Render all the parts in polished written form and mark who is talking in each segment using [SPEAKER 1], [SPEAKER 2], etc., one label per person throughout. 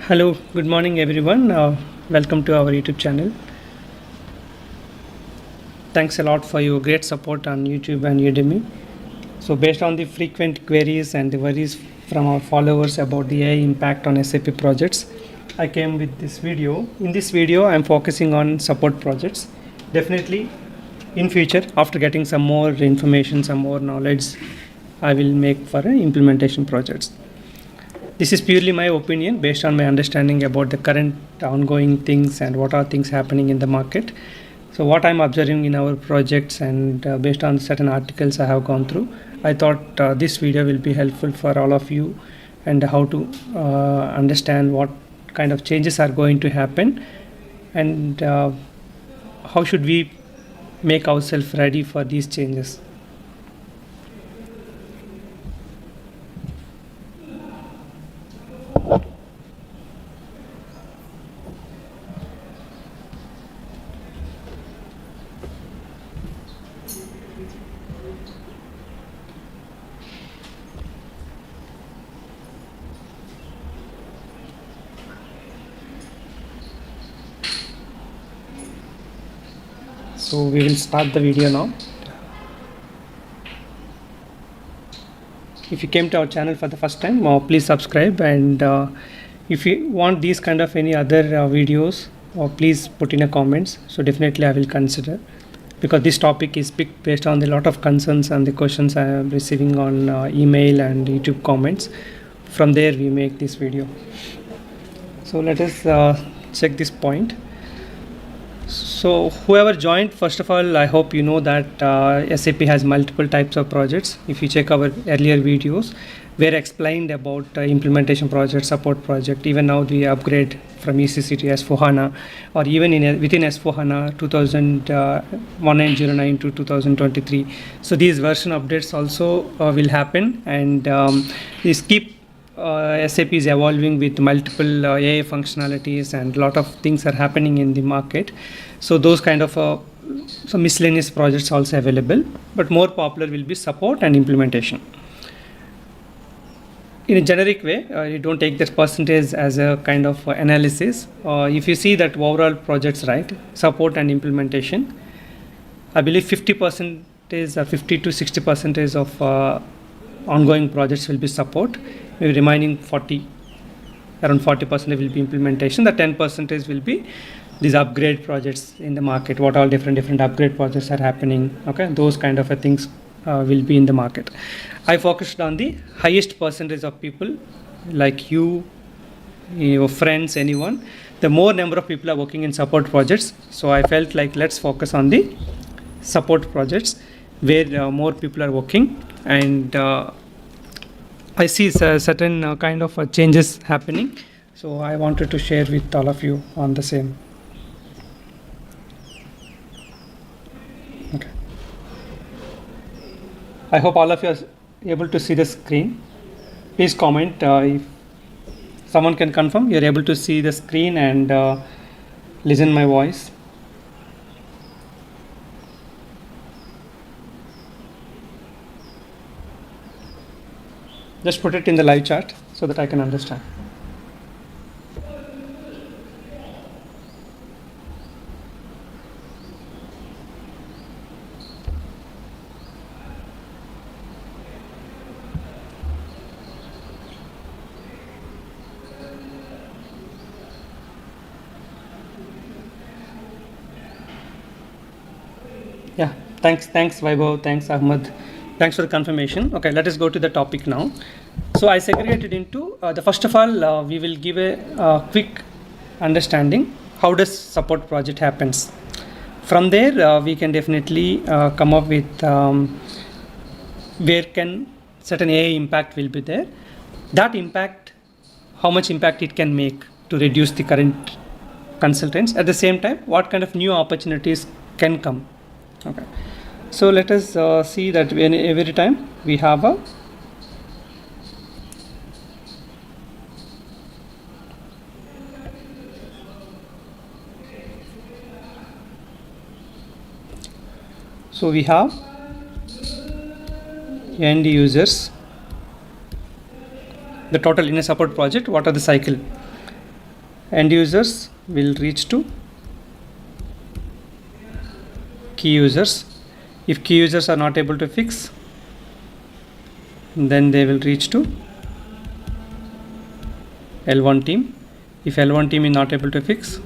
[SPEAKER 1] Hello, good morning everyone. Welcome to our YouTube channel. Thanks a lot for your great support on YouTube and Udemy. So based on the frequent queries and the worries from our followers about the AI impact on SAP projects, I came with this video. In this video, I'm focusing on support projects. Definitely in future, after getting some more information, some more knowledge, I will make for implementation projects. This is purely my opinion based on my understanding about the current ongoing things and what are things happening in the market. So what I'm observing in our projects and based on certain articles I have gone through, I thought this video will be helpful for all of you and how to understand what kind of changes are going to happen and how should we make ourselves ready for these changes. So we will start the video now. If you came to our channel for the first time, please subscribe, and if you want these kind of any other videos, please put in a comments. So definitely I will consider, because this topic is picked based on a lot of concerns and the questions I am receiving on email and YouTube comments. From there we make this video. So let us check this point. So whoever joined, first of all, I hope you know that SAP has multiple types of projects. If you check our earlier videos, where explained about implementation project, support project, even now the upgrade from ECC to S4HANA, or even within S4HANA 1909 to 2023. So these version updates also will happen, and these keep SAP is evolving with multiple AI functionalities, and a lot of things are happening in the market. So those kind of some miscellaneous projects also available, but more popular will be support and implementation. In a generic way, you don't take this percentage as a kind of analysis. If you see that overall projects, right, support and implementation, I believe 50% or 50 to 60% of ongoing projects will be support. Maybe remaining around 40% will be implementation. The 10% will be these upgrade projects in the market. What all different upgrade projects are happening? Okay, those kind of things will be in the market. I focused on the highest percentage of people, like you, your friends, anyone. The more number of people are working in support projects. So I felt like let's focus on the support projects where more people are working, and I see certain kind of changes happening, so I wanted to share with all of you on the same. Okay. I hope all of you are able to see the screen. Please comment if someone can confirm you're able to see the screen and listen my voice. Just put it in the live chat so that I can understand. Yeah, thanks Vaibhav, thanks Ahmed. Thanks for the confirmation. Okay, let us go to the topic now. So I segregated into the first of all, we will give a quick understanding how does support project happens. From there, we can definitely come up with where can certain AI impact will be there. That impact, how much impact it can make to reduce the current consultants. At the same time, what kind of new opportunities can come. Okay. So let us see that every time we have a end users, the total in a support project, what are the cycle? End users will reach to key users. If key users are not able to fix, then they will reach to L1 team. If L1 team is not able to fix,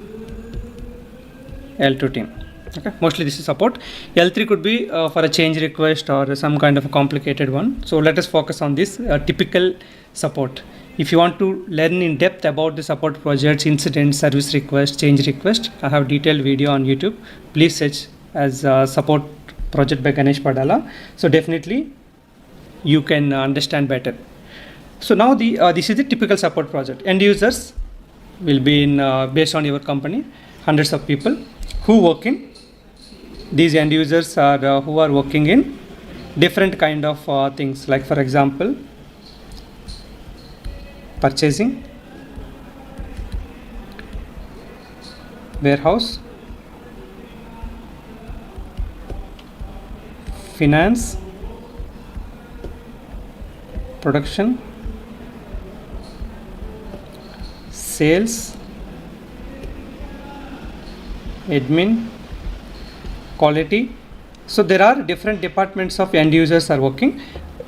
[SPEAKER 1] L2 team. Okay, mostly this is support. L3 could be for a change request or some kind of a complicated one. So let us focus on this typical support. If you want to learn in depth about the support projects, incidents, service request, change request, I have detailed video on YouTube. Please search as support project by Ganesh Padala. So definitely you can understand better. So now this is the typical support project. End users will be in based on your company, hundreds of people who work in. These end users are who are working in different kind of things, like for example purchasing, warehouse, finance, production, sales, admin, quality. So there are different departments of end users are working.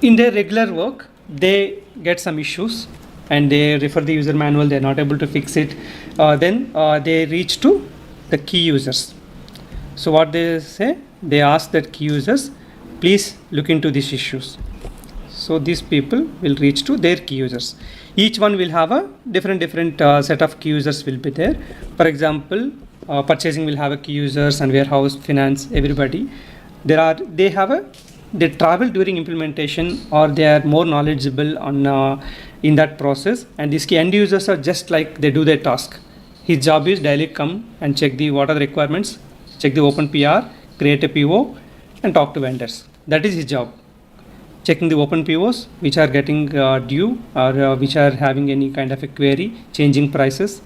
[SPEAKER 1] In their regular work, they get some issues and they refer the user manual, they are not able to fix it. Then they reach to the key users. So what they say, they ask that key users, please look into these issues. So these people will reach to their key users. Each one will have a different set of key users will be there. For example, purchasing will have a key users, and warehouse, finance, everybody. They travel during implementation, or they are more knowledgeable on in that process. And these key end users are just like they do their task. His job is daily come and check what are the requirements, check the open PR, create a PO, and talk to vendors. That is his job. Checking the open POs which are getting due, or which are having any kind of a query, changing prices.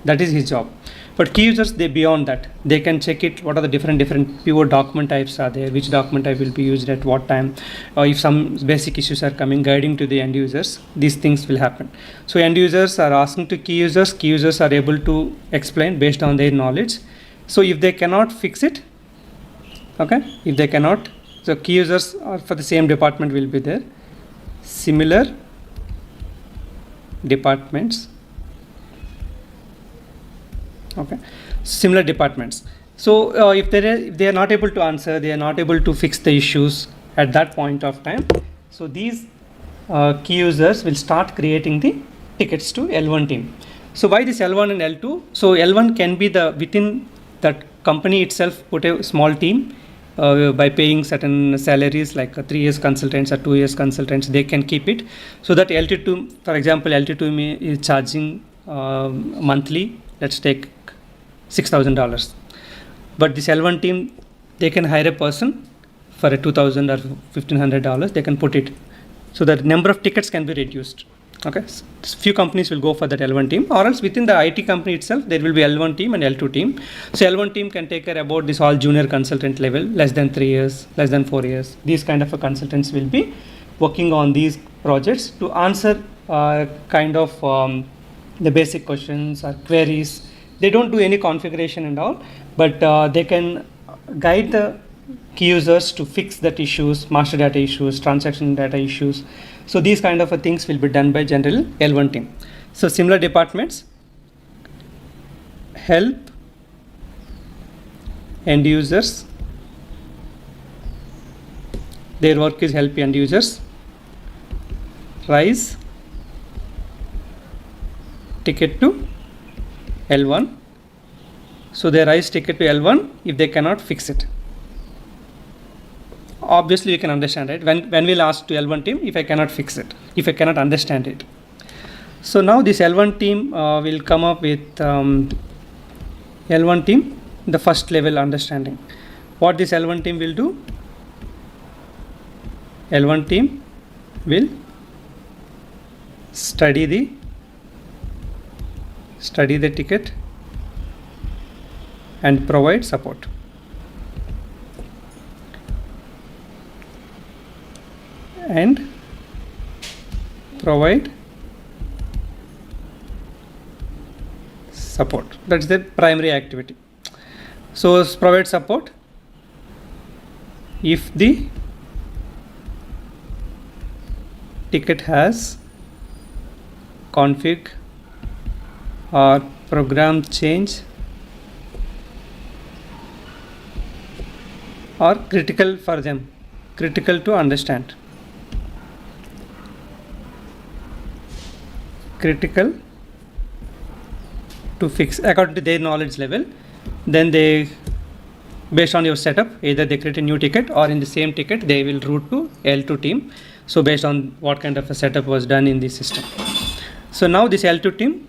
[SPEAKER 1] That is his job. But key users, they beyond that. They can check it, what are the different PO document types are there, which document type will be used at what time, or if some basic issues are coming, guiding to the end users, these things will happen. So end users are asking to key users are able to explain based on their knowledge. So if they cannot fix it, okay, if they cannot, so key users are for the same department will be there. Similar departments. Okay, similar departments. So if they are not able to answer, they are not able to fix the issues at that point of time. So these key users will start creating the tickets to L1 team. So why this L1 and L2? So L1 can be within that company itself put a small team by paying certain salaries, like 3 years consultants or 2 years consultants, they can keep it. So that L2, for example, L2 is charging monthly, let's take $6,000. But this L1 team, they can hire a person for a $2,000 or $1,500, they can put it. So the number of tickets can be reduced. Okay, so few companies will go for that L1 team, or else within the IT company itself, there will be L1 team and L2 team. So L1 team can take care about this all junior consultant level, less than 3 years, less than 4 years. These kind of consultants will be working on these projects to answer the basic questions or queries. They don't do any configuration and all, but they can guide the key users to fix that issues, master data issues, transaction data issues. So these kind of things will be done by general L1 team. So similar departments, help end users. Their work is help end users. Rise ticket to L1. So they raise ticket to L1 if they cannot fix it. Obviously you can understand, right? When we'll ask to L1 team if I cannot fix it, if I cannot understand it. So now this L1 team will come up with L1 team, the first level understanding. What this L1 team will do? L1 team will study the ticket and provide support. And provide support. That's the primary activity. So provide support if the ticket has config or program change or critical for them, critical to understand, critical to fix according to their knowledge level. Then they, based on your setup, either they create a new ticket or in the same ticket they will route to L2 team. So based on what kind of a setup was done in the system. So now this L2 team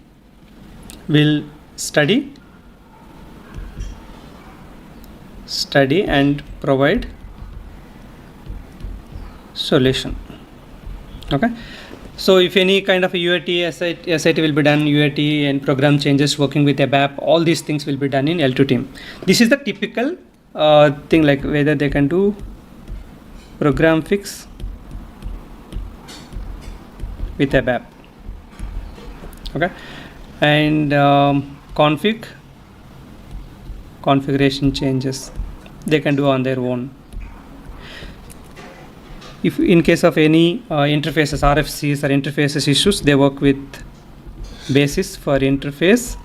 [SPEAKER 1] will study and provide solution. Okay. So if any kind of a UAT, SIT will be done, UAT and program changes working with ABAP, all these things will be done in L2 team. This is the typical thing, like whether they can do program fix with ABAP. Okay. And configuration changes they can do on their own. If in case of any interfaces, RFCs or interfaces issues, they work with basis for interface,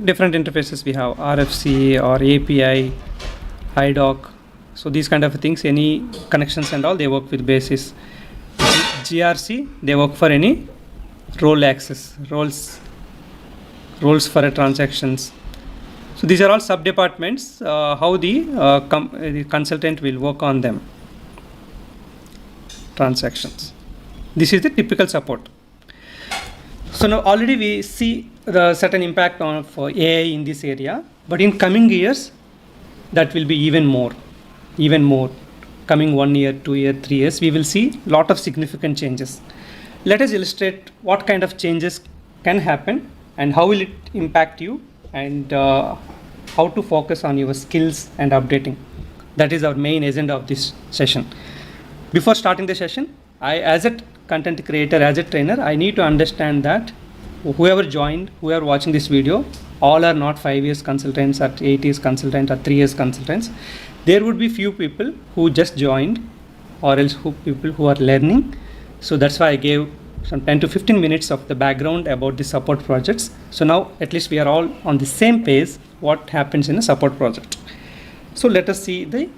[SPEAKER 1] different interfaces we have, RFC or API, IDOC. So these kind of things, any connections and all, they work with basis. GRC, they work for any role access, roles for a transactions. So these are all sub-departments, how the consultant will work on them. Transactions. This is the typical support. So now already we see the certain impact of AI in this area, but in coming years, that will be even more. Coming 1 year, 2 year, 3 years, we will see lot of significant changes. Let us illustrate what kind of changes can happen and how will it impact you, and how to focus on your skills and updating. That is our main agenda of this session. Before starting the session, I, as a content creator, as a trainer, I need to understand that whoever joined, whoever watching this video, all are not 5 years consultants or 8 years consultants or 3 years consultants. There would be few people who just joined, or else people who are learning. So that's why I gave some 10 to 15 minutes of the background about the support projects. So now at least we are all on the same page what happens in a support project. So let us see the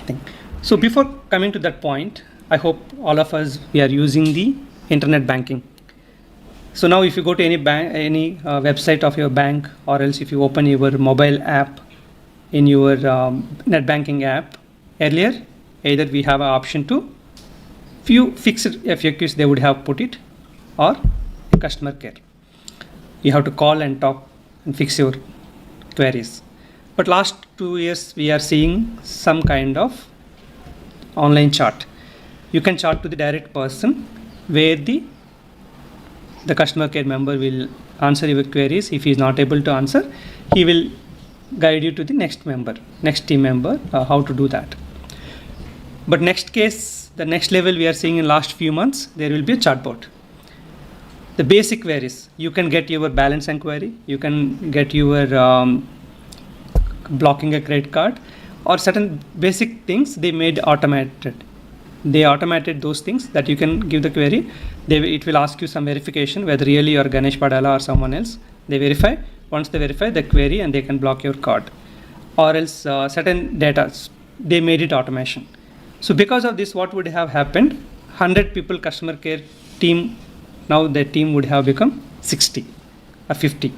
[SPEAKER 1] thing. So before coming to that point, I hope all of us, we are using the internet banking. So now if you go to any bank, any website of your bank, or else if you open your mobile app in your net banking app, earlier either we have an option to few fixed FAQs they would have put it, or customer care. You have to call and talk and fix your queries. But last 2 years we are seeing some kind of online chat. You can chat to the direct person where the customer care member will answer your queries. If he is not able to answer, he will guide you to the next team member, how to do that. But next case, the next level we are seeing in last few months, there will be a chatbot. The basic queries, you can get your balance inquiry, you can get your blocking a credit card, or certain basic things they made automated. They automated those things that you can give the query. It will ask you some verification whether really you are Ganesh Padala or someone else. They verify. Once they verify the query, and they can block your card. Or else certain data, they made it automation. So because of this, what would have happened? 100 people customer care team, now the team would have become 60 or 50.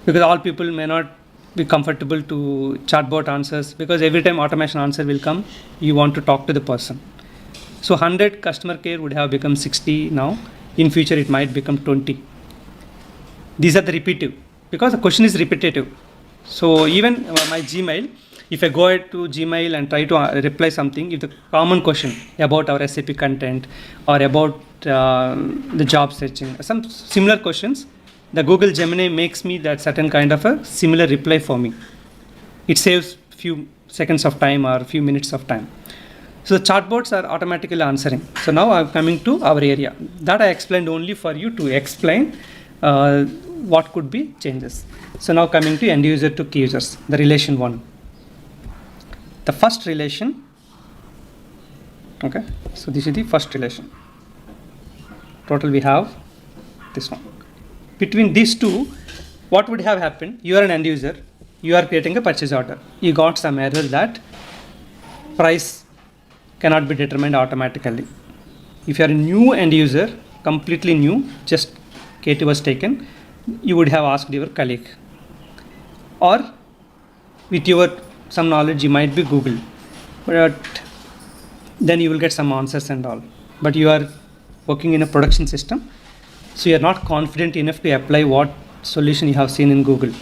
[SPEAKER 1] Because all people may not be comfortable to chatbot answers, because every time automation answer will come, you want to talk to the person. So 100 customer care would have become 60 now. In future, it might become 20. These are the repetitive, because the question is repetitive. So even my Gmail, if I go ahead to Gmail and try to reply something, if the common question about our SAP content or about the job searching, some similar questions, the Google Gemini makes me that certain kind of a similar reply for me. It saves few seconds of time or few minutes of time. So the chatbots are automatically answering. So now I'm coming to our area. That I explained only for you to explain what could be changes. So now coming to end user to key users, the relation 1. The first relation, okay, so this is the first relation. Total we have this one. Between these two, what would have happened? You are an end user, you are creating a purchase order. You got some error that price cannot be determined automatically. If you are a new end user, completely new, just KT was taken, you would have asked your colleague. Or with your some knowledge, you might be Google, but then you will get some answers and all. But you are working in a production system, so you are not confident enough to apply what solution you have seen in Google.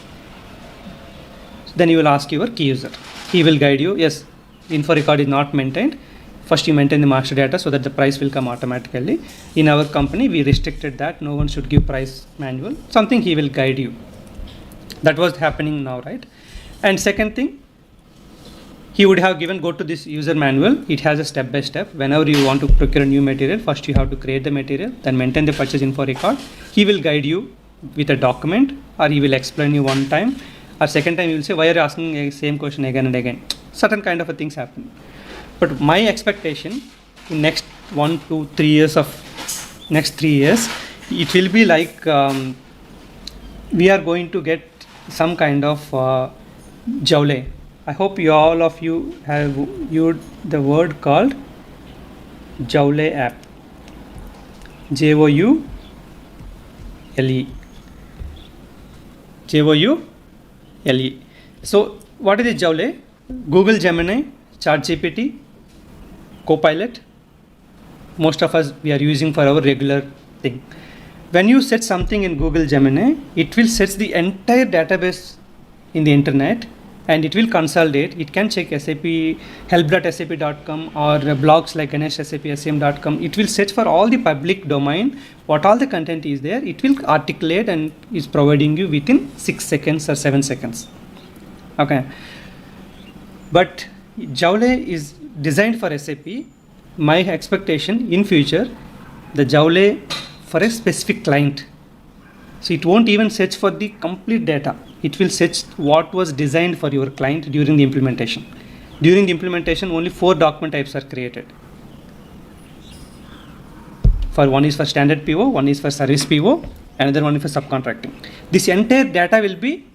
[SPEAKER 1] Then you will ask your key user. He will guide you. Yes, info record is not maintained. First you maintain the master data so that the price will come automatically. In our company, we restricted that. No one should give price manual. Something he will guide you. That was happening now, right? And second thing, he would have given, go to this user manual. It has a step by step. Whenever you want to procure a new material, first you have to create the material, then maintain the purchase info record. He will guide you with a document, or he will explain you one time, or second time he will say, why are you asking the same question again and again? Certain kind of things happen. But my expectation in next 1 to 3 years next 3 years, it will be like we are going to get some kind of Joule. I hope all of you have used the word called Joule app. Joule. Joule. So what is the Joule? Google Gemini, ChatGPT, Copilot. Most of us we are using for our regular thing. When you set something in Google Gemini, it will set the entire database in the internet and it will consolidate. It can check SAP help.sap.com or blogs like Ganesh SAP It will search for all the public domain, what all the content is there. It will articulate and is providing you within 6 seconds or 7 seconds. Okay. But Joule is designed for SAP. My expectation in future, the Joule for a specific client. So it won't even search for the complete data. It will search what was designed for your client during the implementation. During the implementation, only 4 document types are created. One is for standard PO, one is for service PO, another one is for subcontracting. This entire data will be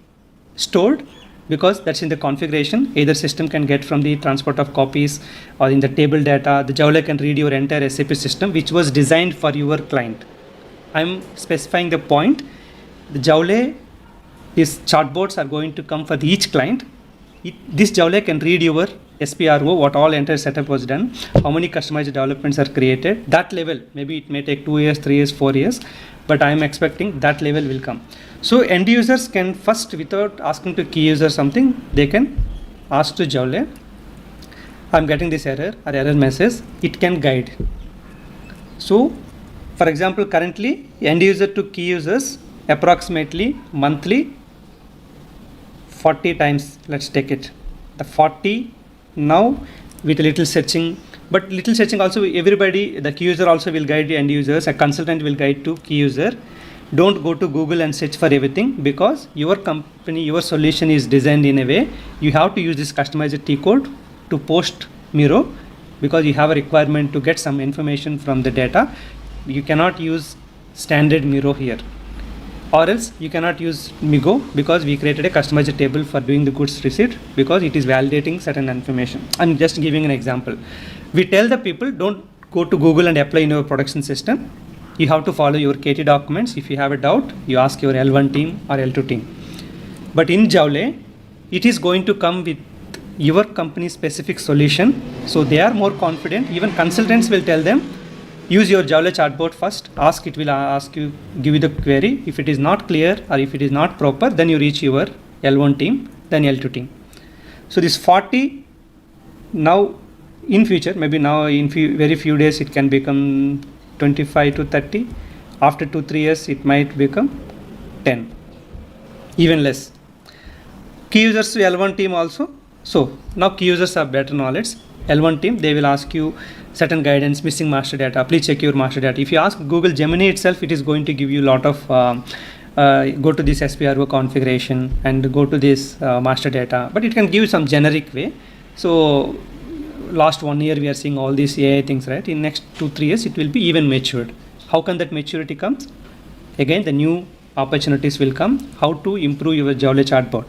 [SPEAKER 1] stored because that's in the configuration. Either system can get from the transport of copies or in the table data. The Joule can read your entire SAP system which was designed for your client. I'm specifying the point. The Joule, these chatbots are going to come for each client. This Joule can read your SPRO, what all entire setup was done, how many customized developments are created. That level, maybe it may take 2 years, 3 years, 4 years, but I'm expecting that level will come. So end users can first, without asking to key user something, they can ask to Joule, I'm getting this error or error message, it can guide. So for example, currently end user to key users approximately monthly 40 times, let's take it. The 40 now with a little searching, but little searching also everybody, the key user also will guide the end users, a consultant will guide to key user. Don't go to Google and search for everything because your company, your solution is designed in a way, you have to use this customized T code to post Miro because you have a requirement to get some information from the data. You cannot use standard Miro here. Or else you cannot use Migo because we created a customized table for doing the goods receipt because it is validating certain information. I'm just giving an example. We tell the people don't go to Google and apply in your production system. You have to follow your KT documents. If you have a doubt, you ask your L1 team or L2 team. But in Joule, it is going to come with your company specific solution. So they are more confident. Even consultants will tell them, use your Joule chatbot first, it will ask you, give you the query. If it is not clear or if it is not proper, then you reach your L1 team, then L2 team. So this 40, now in future, maybe now in very few days, it can become 25 to 30. After 2-3 years, it might become 10, even less. Key users to L1 team also. So now key users have better knowledge. L1 team, they will ask you certain guidance, missing master data, please check your master data. If you ask Google Gemini itself, it is going to give you a lot of go to this SPRO configuration and go to this master data, but it can give some generic way. So last 1 year we are seeing all these AI things, right? In next 2-3 years it will be even matured. How can that maturity comes? Again, the new opportunities will come. How to improve your Joule chatbot?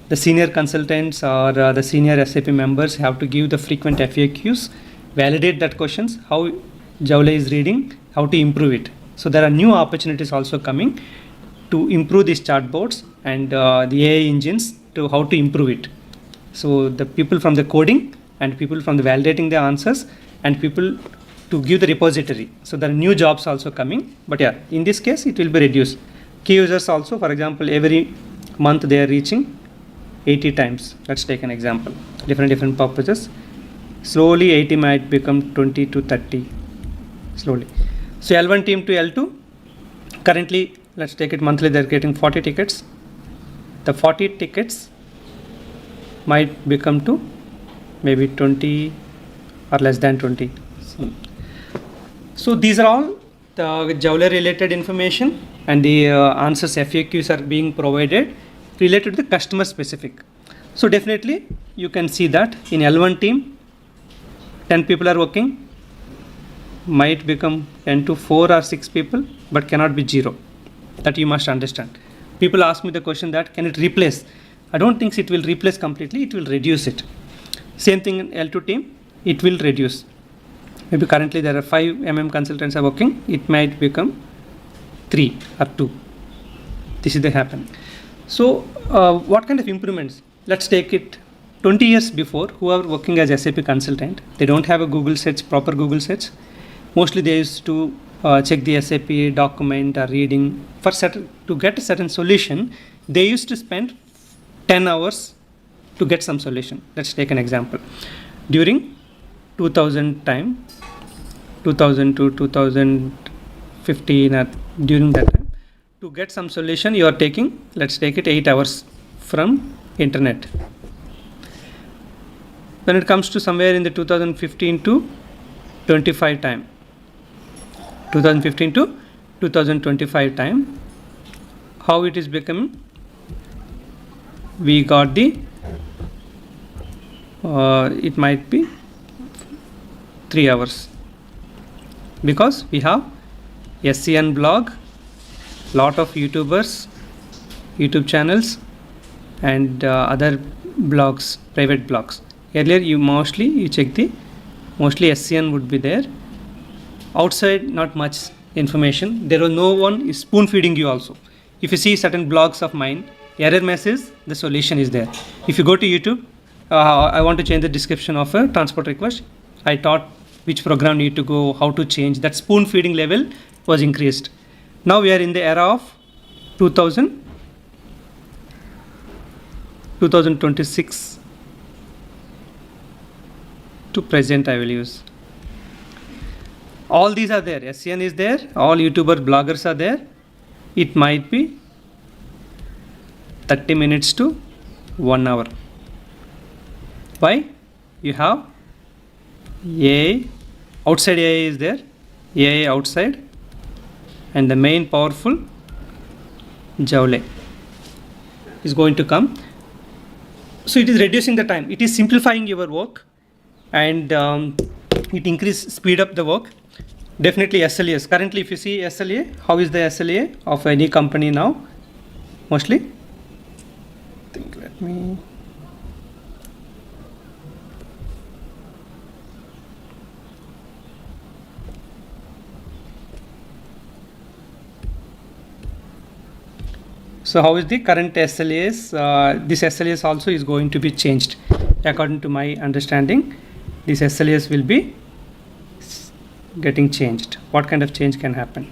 [SPEAKER 1] The senior consultants or the senior SAP members have to give the frequent FAQs, validate that questions, how Joule is reading, how to improve it. So there are new opportunities also coming to improve these chatbots and the AI engines to how to improve it. So the people from the coding and people from the validating the answers and people to give the repository. So there are new jobs also coming, but yeah, in this case it will be reduced. Key users also, for example, every month they are reaching 80 times. Let's take an example. Different purposes. Slowly 80 might become 20 to 30. Slowly. So L1 team to L2. Currently, let's take it monthly. They're getting 40 tickets. The 40 tickets might become to maybe 20 or less than 20. So these are all the Joule related information, and the answers FAQs are being provided related to the customer specific. So definitely you can see that in L1 team 10 people are working, might become 10 to 4 or 6 people, but cannot be 0. That you must understand. People ask me the question that can it replace? I don't think it will replace completely, it will reduce it. Same thing in L2 team, it will reduce. Maybe currently there are 5 MM consultants are working, it might become 3 or 2. This is the happen. So what kind of improvements? Let's take it 20 years before, who are working as SAP consultant, they don't have a Google search, proper Google search. Mostly they used to check the SAP document or reading. To get a certain solution, they used to spend 10 hours to get some solution. Let's take an example. During 2000 time, 2000 to 2015 or during that time, to get some solution you are taking, let's take it 8 hours from internet. When it comes to somewhere in the 2015 to 25 time, 2015 to 2025 time, how it is becoming? We got the it might be 3 hours, because we have SCN blog, lot of YouTubers, YouTube channels, and other blogs, private blogs. Earlier you check the mostly SCN would be there. Outside not much information. There was no one is spoon feeding you also. If you see certain blogs of mine, error message, the solution is there. If you go to YouTube, I want to change the description of a transport request, I taught which program need to go, how to change. That spoon feeding level was increased. Now we are in the era of 2026 to present I will use. All these are there. SCN is there. All YouTuber bloggers are there. It might be 30 minutes to 1 hour. Why? You have AI, outside AI is there, AI outside, and the main powerful Joule is going to come. So it is reducing the time. It is simplifying your work, and it speed up the work. Definitely SLAs. Currently, if you see SLA, how is the SLA of any company now? Mostly. Let me. So how is the current SLAs? This SLAs also is going to be changed. According to my understanding, these SLAs will be getting changed. What kind of change can happen?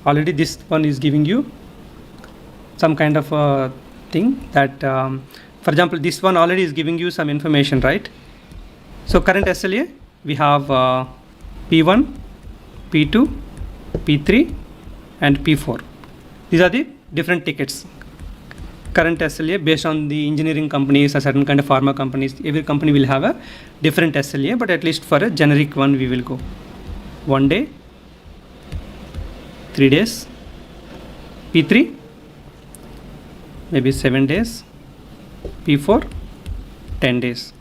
[SPEAKER 1] Already this one is giving you some kind of a thing that, for example, this one already is giving you some information, right? So current SLA, we have P1, P2, P3 and P4. These are the different tickets. current SLA based on the engineering companies or certain kind of pharma companies. Every company will have a different SLA, but at least for a generic one, we will go 1 day, 3 days, P3, maybe 7 days, P4, 10 days.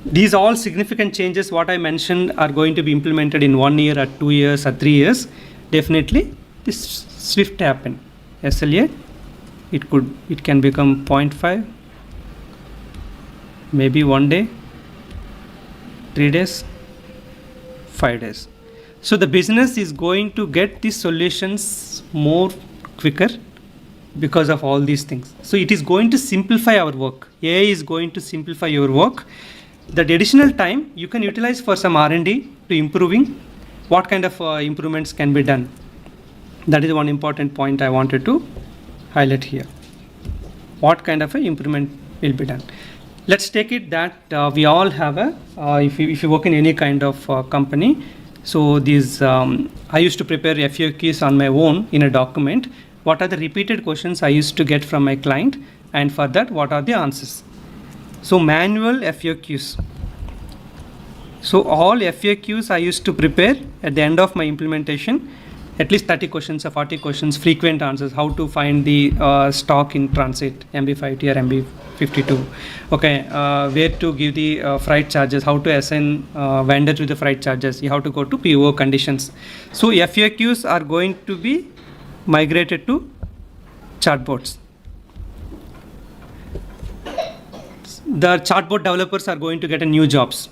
[SPEAKER 1] These all significant changes, what I mentioned, are going to be implemented in 1 year or 2 years or 3 years. Definitely, this swift happen. SLA, it can become 0.5, maybe 1 day, 3 days, 5 days. So the business is going to get these solutions more quicker because of all these things. So it is going to simplify our work. AI is going to simplify your work. That additional time you can utilize for some R&D to improving what kind of improvements can be done. That is one important point I wanted to highlight here. What kind of improvement will be done? Let's take it that we all have a, if you work in any kind of company, so these, I used to prepare FAQs on my own in a document. What are the repeated questions I used to get from my client, and for that, what are the answers? So manual FAQs. So all FAQs I used to prepare at the end of my implementation, at least 30 questions or 40 questions, frequent answers, how to find the stock in transit, MB50 or MB52. Okay, where to give the freight charges, how to assign vendor to the freight charges, you have to go to PO conditions. So FAQs are going to be migrated to chatbots. The chatbot developers are going to get a new jobs.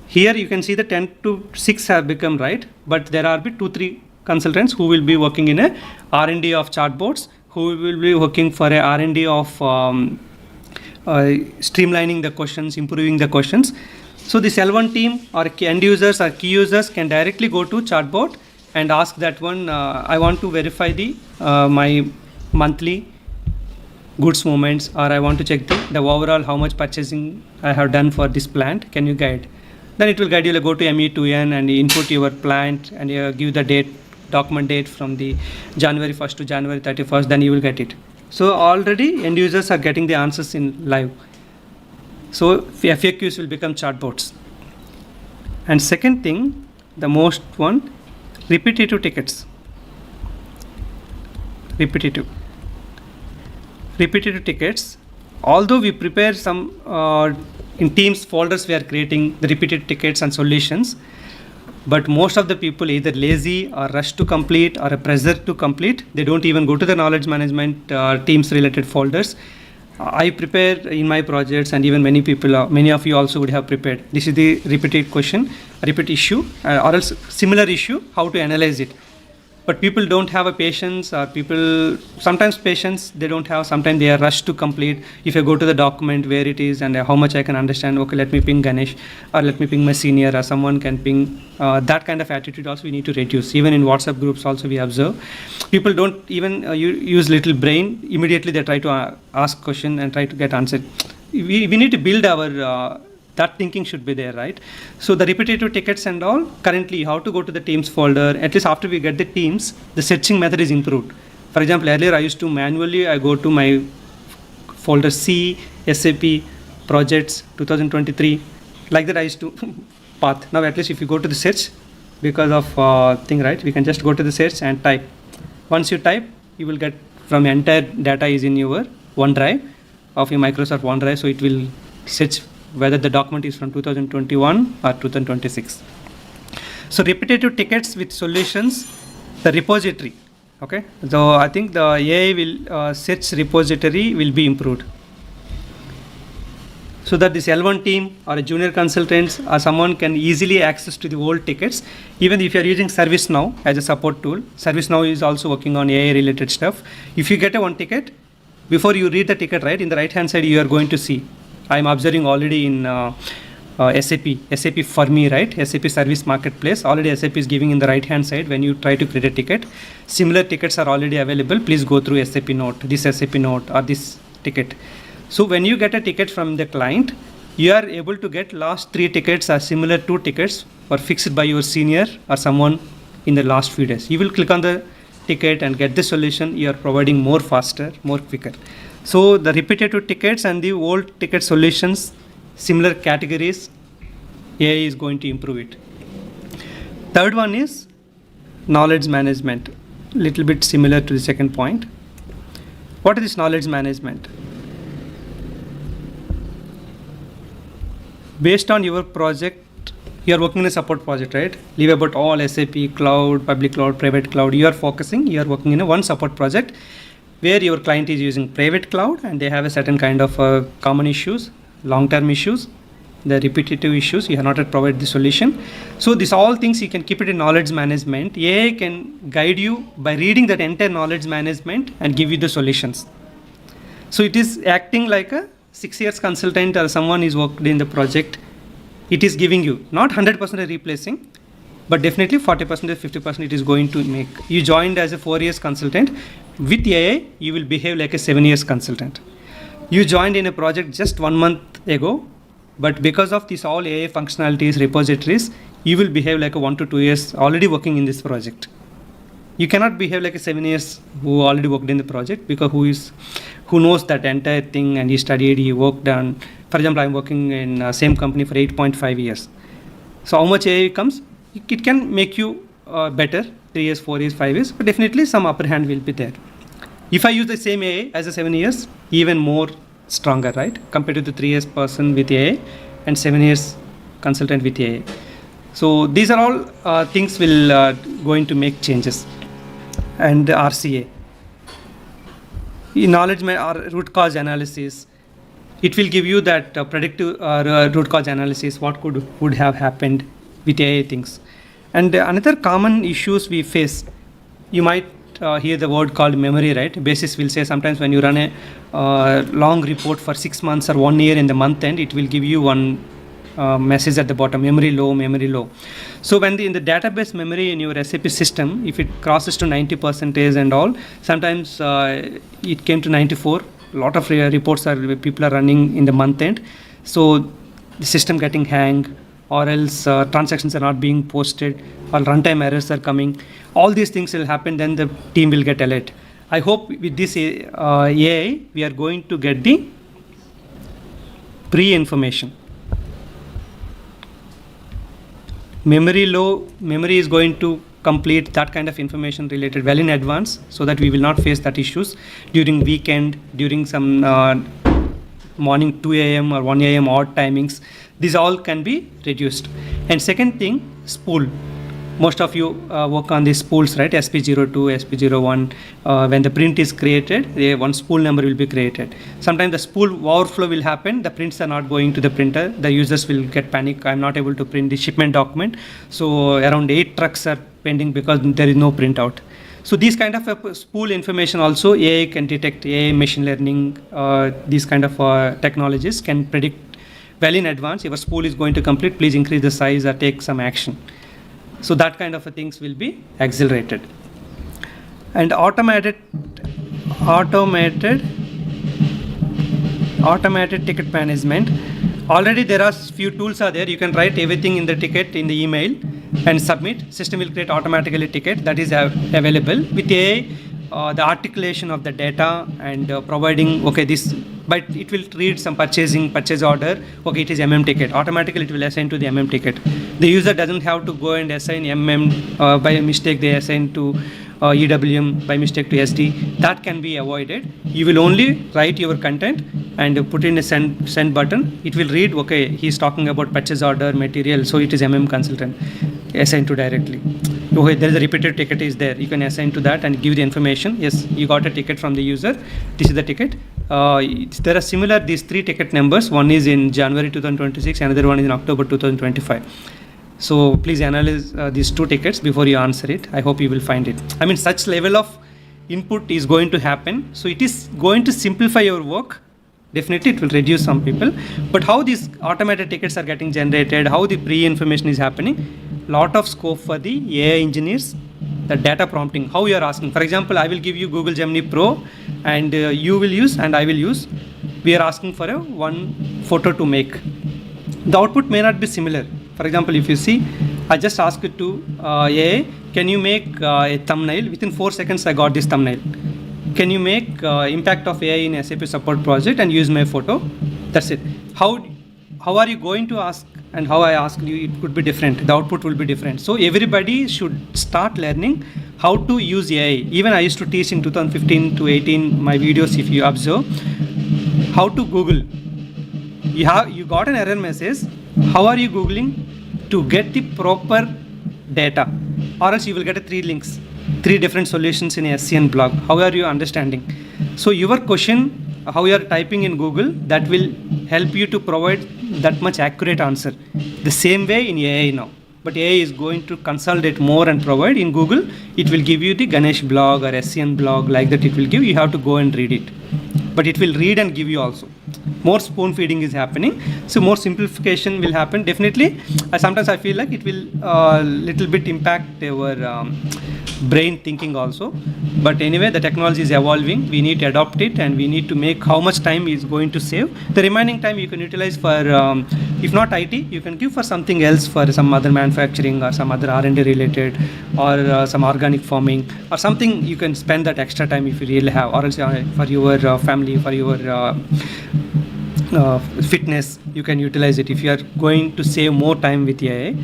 [SPEAKER 1] Here you can see the 10 to 6 have become, right, but there are 2-3 consultants who will be working in a R&D of chatbots, who will be working for a R&D of streamlining the questions, improving the questions. So this L1 team or end users or key users can directly go to chatbot and ask that one, I want to verify the my monthly goods movements, or I want to check the overall how much purchasing I have done for this plant. Can you guide? Then it will guide you, like, go to ME2N and input your plant and give the date, document date from the January 1st to January 31st, then you will get it. So already end users are getting the answers in live. So FAQs will become chatbots. And second thing, the most one, repetitive tickets. Repetitive tickets. Although we prepare some in Teams folders, we are creating the repeated tickets and solutions, but most of the people either lazy or rush to complete or a pressure to complete. They don't even go to the knowledge management Teams related folders. I prepare in my projects, and even many of you also would have prepared. This is the repeated question, repeat issue, or else similar issue, how to analyze it. But people don't have a patience, or sometimes patience they don't have, sometimes they are rushed to complete. If I go to the document where it is and how much I can understand, okay, let me ping Ganesh, or let me ping my senior, or someone can ping. That kind of attitude also we need to reduce. Even in WhatsApp groups also we observe, people don't even use little brain. Immediately they try to ask question and try to get answered. We need to build our that thinking should be there, right? So the repetitive tickets and all, currently how to go to the Teams folder, at least after we get the Teams, the searching method is improved. For example, earlier I used to manually, I go to my folder C, SAP Projects 2023, like that I used to path. Now at least if you go to the search, because of thing, right, we can just go to the search and type. Once you type, you will get from entire data is in your OneDrive of your Microsoft OneDrive, so it will search whether the document is from 2021 or 2026. So repetitive tickets with solutions, the repository. Okay, so I think the AI will search repository will be improved, so that this L1 team or a junior consultants or someone can easily access to the old tickets. Even if you are using ServiceNow as a support tool, ServiceNow is also working on AI related stuff. If you get a one ticket, before you read the ticket, right, in the right hand side you are going to see, I am observing already in SAP for me, right, SAP Service Marketplace, already SAP is giving in the right hand side when you try to create a ticket. Similar tickets are already available. Please go through SAP note, this SAP note or this ticket. So when you get a ticket from the client, you are able to get last 3 tickets or similar 2 tickets were fixed by your senior or someone in the last few days. You will click on the ticket and get the solution, you are providing more faster, more quicker. So the repetitive tickets and the old ticket solutions, similar categories, AI is going to improve it. Third one is knowledge management, little bit similar to the second point. What is this knowledge management? Based on your project, you are working in a support project, right? Leave about all SAP, cloud, public cloud, private cloud. You are working in a one support project where your client is using private cloud and they have a certain kind of common issues, long-term issues, the repetitive issues. You have not yet provided the solution. So these all things you can keep it in knowledge management. AI can guide you by reading that entire knowledge management and give you the solutions. So it is acting like a 6 years consultant or someone is worked in the project. It is giving you not 100% replacing, but definitely 40% or 50% it is going to make. You joined as a 4 years consultant. With AI, you will behave like a 7 years consultant. You joined in a project just 1 month ago, but because of these all AI functionalities, repositories, you will behave like a 1 to 2 years already working in this project. You cannot behave like a 7 years who already worked in the project, because who knows that entire thing and he studied, he worked on. For example, I'm working in same company for 8.5 years. So how much AI comes? It can make you better, 3 years, 4 years, 5 years, but definitely some upper hand will be there. If I use the same AI as a 7 years, even more stronger, right? Compared to the 3 years person with AI and 7 years consultant with AI. So these are all things will going to make changes. And RCA, knowledge or root cause analysis, it will give you that predictive root cause analysis, what would have happened with AI things. And another common issues we face, you might hear the word called memory, right? Basis will say sometimes when you run a long report for 6 months or 1 year in the month end, it will give you one message at the bottom, memory low. So when in the database memory in your SAP system, if it crosses to 90% and all, sometimes it came to 94. A lot of reports people are running in the month end. So the system getting hang, or else transactions are not being posted, or runtime errors are coming. All these things will happen, then the team will get alert. I hope with this AI, we are going to get the pre-information. Memory low, memory is going to complete that kind of information related well in advance, so that we will not face that issues during weekend, during some morning 2 a.m. or 1 a.m. odd timings. These all can be reduced. And second thing, spool. Most of you work on these spools, right? SP02, SP01. When the print is created, one spool number will be created. Sometimes the spool overflow will happen. The prints are not going to the printer. The users will get panic. I'm not able to print the shipment document. So around 8 trucks are pending because there is no printout. So these kind of spool information also AI can detect. AI, machine learning, these kind of technologies can predict well in advance. If a spool is going to complete, please increase the size or take some action. So that kind of things will be accelerated. And automated ticket management. Already there are few tools are there. You can write everything in the ticket in the email and submit. System will create automatically ticket that is available. With AI, the articulation of the data and providing, okay, this, but it will read some purchase order, okay, it is MM ticket. Automatically it will assign to the MM ticket. The user doesn't have to go and assign MM, by mistake they assign to EWM, by mistake to SD. That can be avoided. You will only write your content and put in a send button. It will read, okay, he's talking about purchase order material, so it is MM Consultant, assign to directly. Okay, there is a repeated ticket is there. You can assign to that and give the information. Yes, you got a ticket from the user. This is the ticket. There are similar, these 3 ticket numbers. One is in January 2026, another one is in October 2025. So please analyze these 2 tickets before you answer it. I hope you will find it. I mean, such level of input is going to happen. So it is going to simplify your work. Definitely it will reduce some people. But how these automated tickets are getting generated, how the pre-information is happening, lot of scope for the AI engineers, the data prompting, how you are asking. For example, I will give you Google Gemini Pro and you will use and I will use. We are asking for one photo to make. The output may not be similar. For example, if you see, I just asked it to AI, can you make a thumbnail? Within 4 seconds, I got this thumbnail. Can you make impact of AI in SAP Support Project and use my photo? That's it. How are you going to ask, and how I asked you, it could be different. The output will be different. So everybody should start learning how to use AI. Even I used to teach in 2015 to 18 my videos, if you observe, how to Google. You got an error message. How are you Googling to get the proper data? Or else you will get 3 links, 3 different solutions in a SCN blog. How are you understanding? So your question, how you are typing in Google, that will help you to provide that much accurate answer. The same way in AI now. But AI is going to consolidate more and provide. In Google, it will give you the Ganesh blog or SCN blog, like that it will give. You have to go and read it. But it will read and give you also. More spoon feeding is happening, so more simplification will happen. Definitely, sometimes I feel like it will little bit impact our brain thinking also. But anyway, the technology is evolving. We need to adopt it, and we need to make how much time is going to save. The remaining time you can utilize for, if not IT, you can give for something else, for some other manufacturing or some other R&D related, or some organic farming or something. You can spend that extra time if you really have, or else for your family, for your fitness, you can utilize it if you are going to save more time with AI.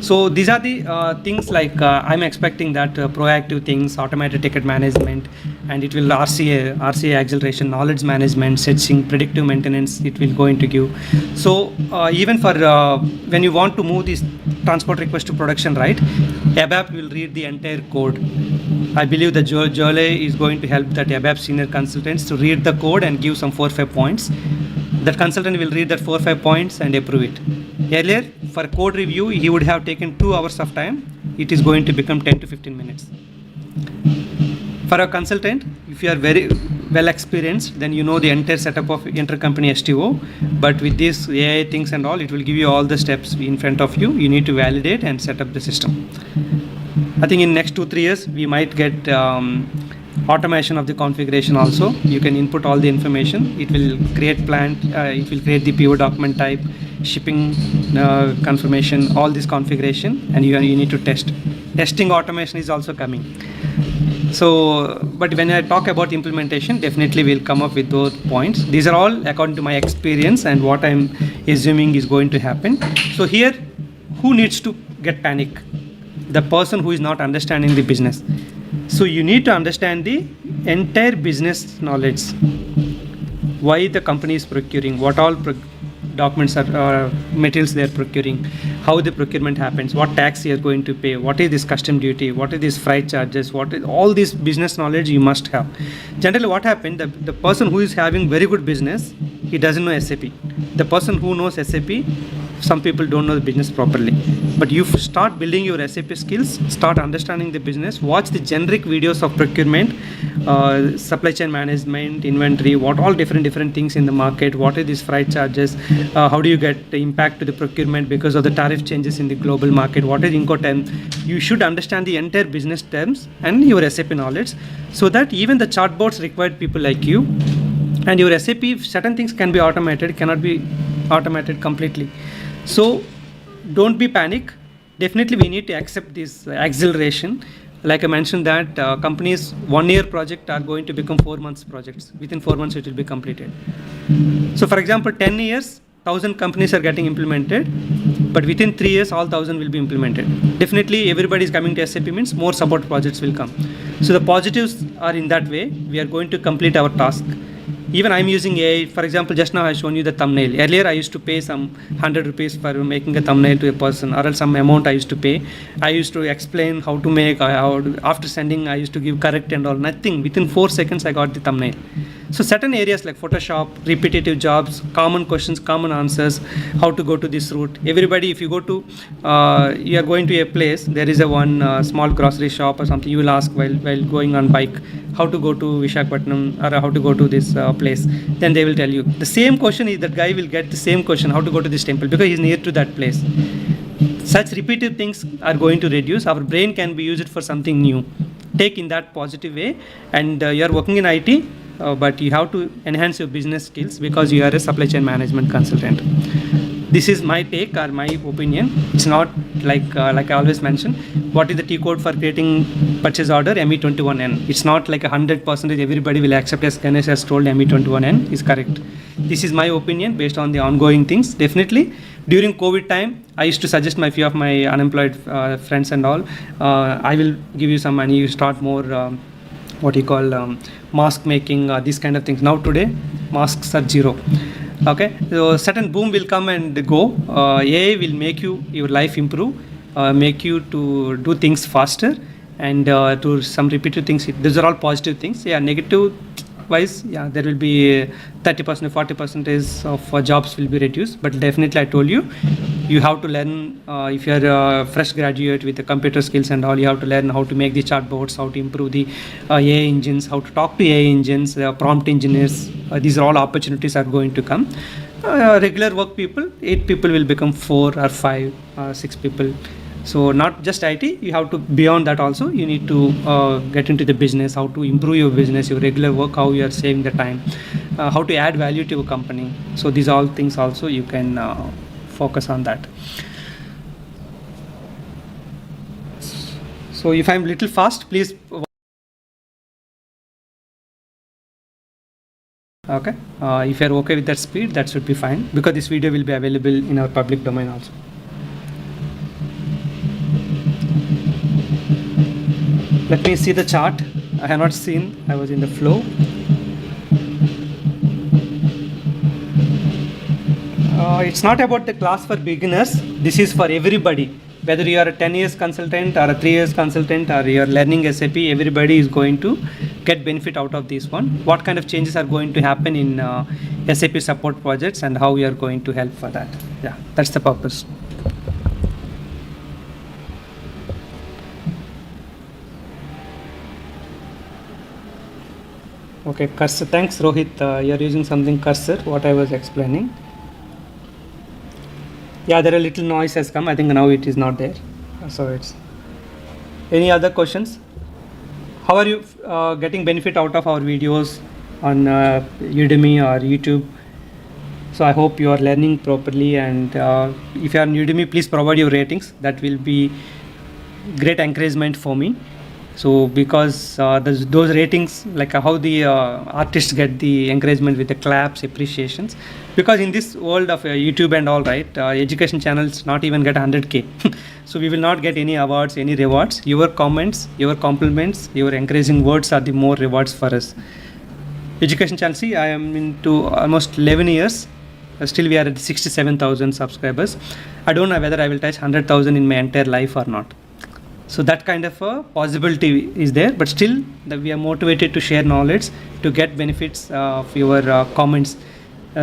[SPEAKER 1] So these are the things like I'm expecting that proactive things, automated ticket management, and it will RCA acceleration, knowledge management, setting, predictive maintenance, it will going to give. So even for when you want to move this transport request to production, right, ABAP will read the entire code. I believe that Jole is going to help that ABAP senior consultants to read the code and give some 4-5 points. That consultant will read that 4-5 points and approve it. Earlier, for code review, he would have taken 2 hours of time. It is going to become 10 to 15 minutes. For a consultant, if you are very well experienced, then you know the entire setup of intercompany STO. But with this AI things and all, it will give you all the steps in front of you. You need to validate and set up the system. I think in next 2-3 years, we might get automation of the configuration also. You can input all the information. It will create plant, it will create the PO document type, shipping confirmation, all this configuration, and you need to test. Testing automation is also coming. So, but when I talk about implementation, definitely we'll come up with those points. These are all according to my experience and what I'm assuming is going to happen. So here, who needs to get panic? The person who is not understanding the business. So you need to understand the entire business knowledge. Why the company is procuring, what all documents are materials they are procuring, how the procurement happens, what tax you are going to pay, what is this custom duty, what is this freight charges, what is all this business knowledge you must have. Generally what happened, the person who is having very good business, he doesn't know SAP. The person who knows SAP, some people don't know the business properly. But you start building your SAP skills, start understanding the business, watch the generic videos of procurement, supply chain management, inventory, what all different things in the market, what are these freight charges, how do you get the impact to the procurement because of the tariff changes in the global market, what is Incoterm. You should understand the entire business terms and your SAP knowledge, so that even the chatbots required people like you, and your SAP, certain things can be automated, cannot be automated completely. So don't be panic. Definitely we need to accept this acceleration. Like I mentioned that companies 1-year project are going to become 4 months projects. Within 4 months it will be completed. So for example, 10 years, 1,000 companies are getting implemented, but within 3 years, all 1,000 will be implemented. Definitely everybody is coming to SAP means more support projects will come. So the positives are in that way. We are going to complete our task. Even I'm using AI. For example, just now I shown you the thumbnail. Earlier I used to pay some 100 rupees for making a thumbnail to a person, or else some amount I used to pay. I used to explain how to make, after sending I used to give correct and all. Nothing. Within 4 seconds I got the thumbnail. So certain areas like Photoshop, repetitive jobs, common questions, common answers, how to go to this route. Everybody, if you go to, you are going to a place, there is a one small grocery shop or something, you will ask while going on bike, how to go to Vishakhapatnam or how to go to this place. Then they will tell you. The same question is, that guy will get the same question, how to go to this temple, because he is near to that place. Such repetitive things are going to reduce. Our brain can be used for something new. Take in that positive way, and you are working in IT, but you have to enhance your business skills because you are a supply chain management consultant. This is my take or my opinion. It's not like I always mention, what is the T code for creating purchase order? ME21N. It's not like 100% everybody will accept, as Ganesh has told, ME21N is correct. This is my opinion based on the ongoing things. Definitely during COVID time, I used to suggest my few of my unemployed friends and all, I will give you some money, you start more what you call mask making, these kind of things. Now today masks are zero. Okay, so certain boom will come and go. AI will make your life improve, make you to do things faster, and to some repetitive things. These are all positive things. Yeah, negative wise, yeah, there will be 30%, 40% of jobs will be reduced. But definitely, I told you, you have to learn. If you are a fresh graduate with the computer skills and all, you have to learn how to make the chatbots, how to improve the AI engines, how to talk to AI engines, prompt engineers. These are all opportunities are going to come. Regular work people, 8 people will become 4 or 5, 6 people. So not just IT, you have to, beyond that also, you need to get into the business, how to improve your business, your regular work, how you are saving the time, how to add value to your company. So these all things also you can focus on that. So if I'm little fast, please. Okay, if you're okay with that speed, that should be fine, because this video will be available in our public domain also. Let me see the chart. I have not seen, I was in the flow. It's not about the class for beginners. This is for everybody. Whether you are a 10 years consultant or a 3 years consultant, or you are learning SAP, everybody is going to get benefit out of this one. What kind of changes are going to happen in SAP Support Projects, and how we are going to help for that. Yeah, that's the purpose. Okay, cursor. Thanks, Rohit. You are using something cursor, what I was explaining. Yeah, there are little noise has come. I think now it is not there. So it's. Any other questions? How are you getting benefit out of our videos on Udemy or YouTube? So I hope you are learning properly, and if you are on Udemy, please provide your ratings. That will be great encouragement for me. So because those ratings, like how the artists get the encouragement with the claps, appreciations, because in this world of YouTube and all, right, education channels not even get 100K. So we will not get any awards, any rewards. Your comments, your compliments, your encouraging words are the more rewards for us. Education channel, see, I am into almost 11 years. Still we are at 67,000 subscribers. I don't know whether I will touch 100,000 in my entire life or not. So that kind of a possibility is there, but still we are motivated to share knowledge, to get benefits of your comments.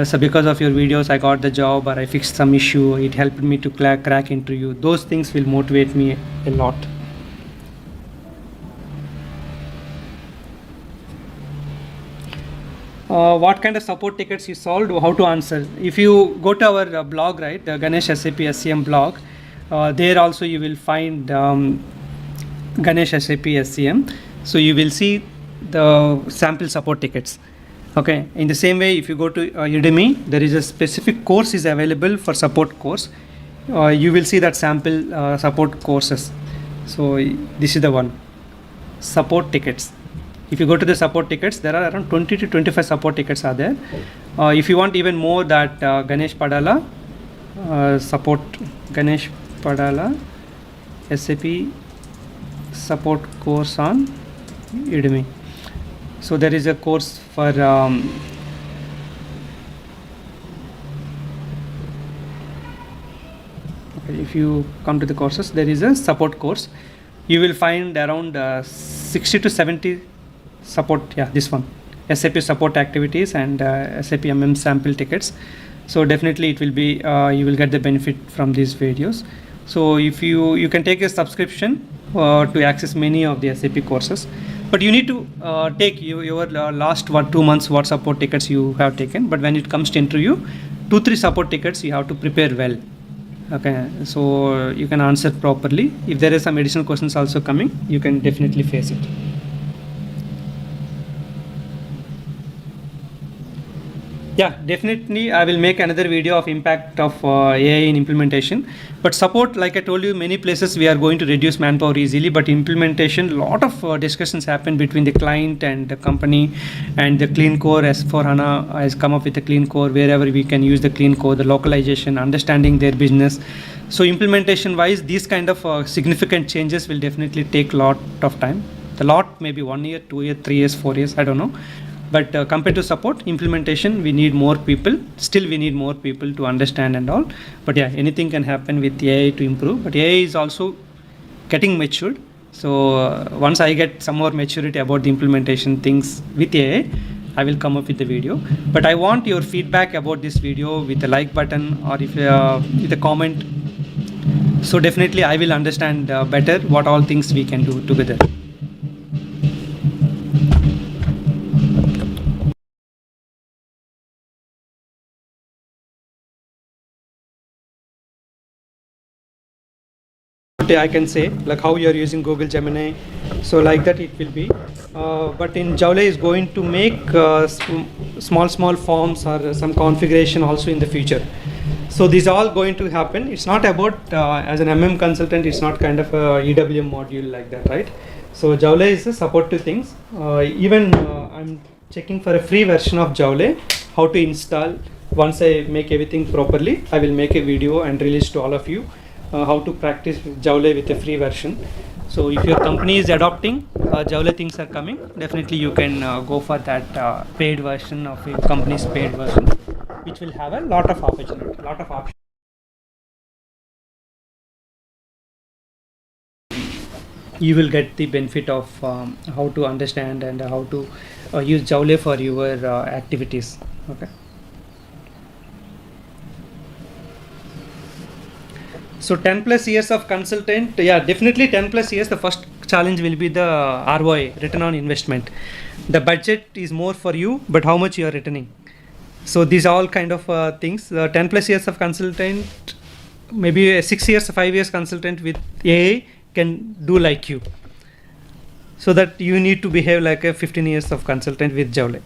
[SPEAKER 1] So because of your videos, I got the job, or I fixed some issue, it helped me to crack interview. Those things will motivate me a lot. What kind of support tickets you solved, how to answer? If you go to our blog, right, the Ganesh SAP SCM blog, there also you will find Ganesh SAP SCM. So you will see the sample support tickets. Okay. In the same way, if you go to Udemy, there is a specific course is available for support course. You will see that sample support courses. So this is the one, support tickets. If you go to the support tickets, there are around 20 to 25 support tickets are there. If you want even more, that Ganesh Padala support, Ganesh Padala SAP support course on Udemy. So there is a course for okay, if you come to the courses, there is a support course. You will find around 60 to 70 support, yeah, this one, SAP support activities and SAP MM sample tickets. So definitely it will be you will get the benefit from these videos. So if you can take a subscription to access many of the SAP courses, but you need to take your last 2 months what support tickets you have taken. But when it comes to interview, 2-3 support tickets you have to prepare well. Okay, so you can answer properly. If there is some additional questions also coming, you can definitely face it. Yeah, definitely. I will make another video of impact of AI in implementation. But support, like I told you, many places we are going to reduce manpower easily. But implementation, lot of discussions happen between the client and the company, and the clean core. As for HANA has come up with a clean core wherever we can use the clean core, the localization, understanding their business. So implementation wise, these kind of significant changes will definitely take lot of time. The lot maybe 1 year, 2 years, 3 years, 4 years, I don't know. But compared to support implementation, we need more people. Still we need more people to understand and all. But yeah, anything can happen with AI to improve. But AI is also getting matured. So once I get some more maturity about the implementation things with AI, I will come up with the video. But I want your feedback about this video with a like button, or if with a comment. So definitely I will understand better what all things we can do together. I can say like how you are using Google Gemini, so like that it will be. But in Joule is going to make small forms or some configuration also in the future. So these are all going to happen. It's not about as an MM consultant, it's not kind of a EWM module like that, right? So Joule is a support to things. Even I'm checking for a free version of Joule, how to install. Once I make everything properly, I will make a video and release to all of you. How to practice Joule with a free version. So if your company is adopting Joule things are coming, definitely you can go for that paid version of your company's paid version, which will have a lot of opportunity, lot of options. You will get the benefit of how to understand and how to use Joule for your activities. Okay. So 10 plus years of consultant, yeah, definitely 10 plus years. The first challenge will be the ROI, return on investment. The budget is more for you, but how much you are returning. So these are all kind of things. 10 plus years of consultant, maybe a 6 years, 5 years consultant with AI can do like you. So that you need to behave like a 15 years of consultant with Joule,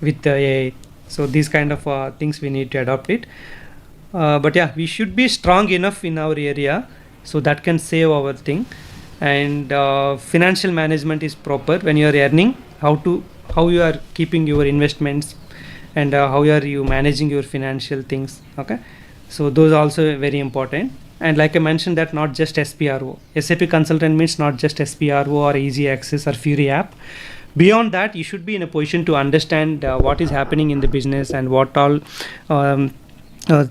[SPEAKER 1] with AI. So these kind of things we need to adopt it. But yeah, we should be strong enough in our area, so that can save our thing. And financial management is proper when you are earning, how you are keeping your investments, and how are you managing your financial things. Okay, so those are also very important. And like I mentioned, that not just SPRO, SAP consultant means not just SPRO or easy access or Fury app. Beyond that, you should be in a position to understand what is happening in the business and what all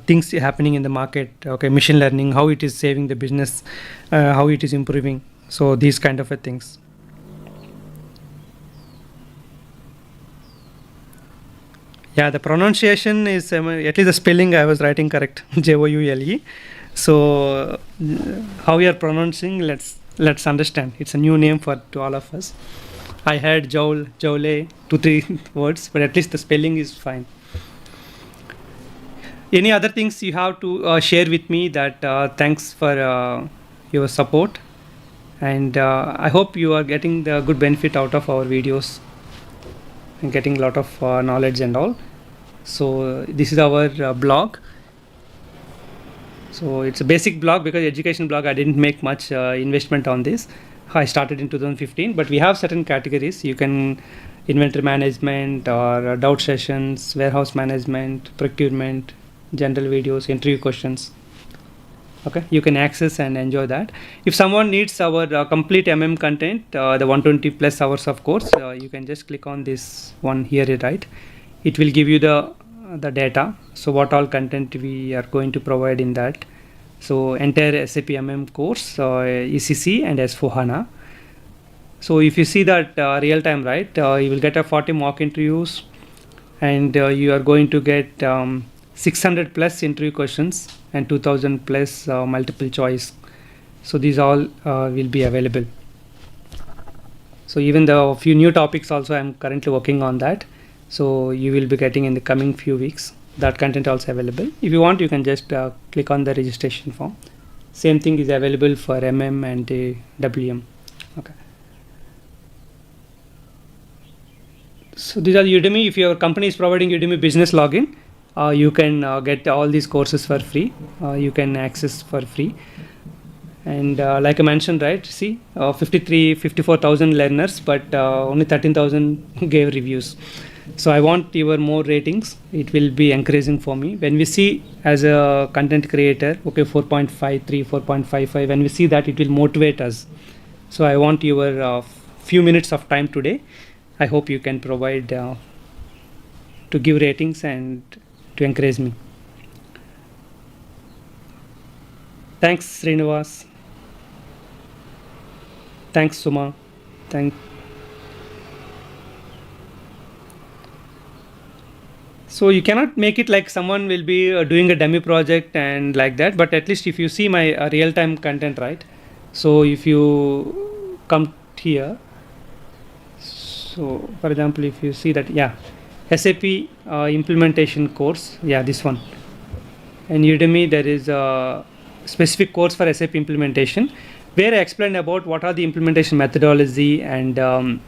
[SPEAKER 1] things happening in the market. Okay, machine learning, how it is saving the business, how it is improving. So these kind of things. Yeah, the pronunciation is at least the spelling I was writing correct. Joule. So how we are pronouncing, let's understand. It's a new name to all of us. I heard Joule, 2-3 words, but at least the spelling is fine. Any other things you have to share with me? That thanks for your support, and I hope you are getting the good benefit out of our videos and getting a lot of knowledge and all. So this is our blog. So it's a basic blog, because education blog I didn't make much investment on this. I started in 2015, but we have certain categories. You can inventory management or doubt sessions, warehouse management, procurement, general videos, interview questions. Okay, you can access and enjoy that. If someone needs our complete content, the 120 plus hours of course, you can just click on this one here, right? It will give you the data. So what all content we are going to provide in that. So entire SAP MM course, ECC and S4HANA. So if you see that real time, right, you will get a 40 mock interviews, and you are going to get 600 plus interview questions and 2000 plus multiple choice. So these all will be available. So even the few new topics also I'm currently working on that. So you will be getting in the coming few weeks. That content also available. If you want, you can just click on the registration form. Same thing is available for MM and WM. Okay. So these are Udemy. If your company is providing Udemy business login, you can get all these courses for free. You can access for free. And like I mentioned, right, see, 54,000 learners, but only 13,000 gave reviews. So I want your more ratings. It will be encouraging for me. When we see as a content creator, okay, 4.53, 4.55, when we see that, it will motivate us. So I want your few minutes of time today. I hope you can provide to give ratings and to encourage me. Thanks, Srinivas. Thanks, Suma. So you cannot make it like someone will be doing a dummy project and like that, but at least if you see my real-time content, right? So if you come here, so for example, if you see that, yeah, SAP implementation course, yeah, this one. In Udemy, there is a specific course for SAP implementation, where I explained about what are the implementation methodology and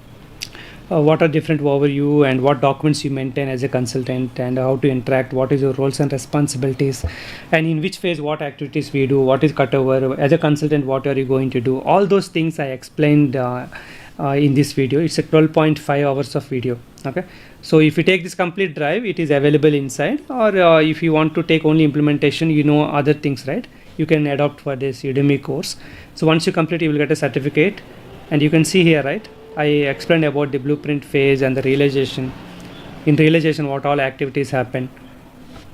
[SPEAKER 1] what are different overview and what documents you maintain as a consultant and how to interact, what is your roles and responsibilities, and in which phase what activities we do, what is cutover, as a consultant what are you going to do. All those things I explained in this video. It's a 12.5 hours of video. Okay, so if you take this complete drive, it is available inside, or if you want to take only implementation, you know, other things, right, you can adopt for this Udemy course. So once you complete, you will get a certificate, and you can see here, right, I explained about the blueprint phase and the realization. In realization, what all activities happen.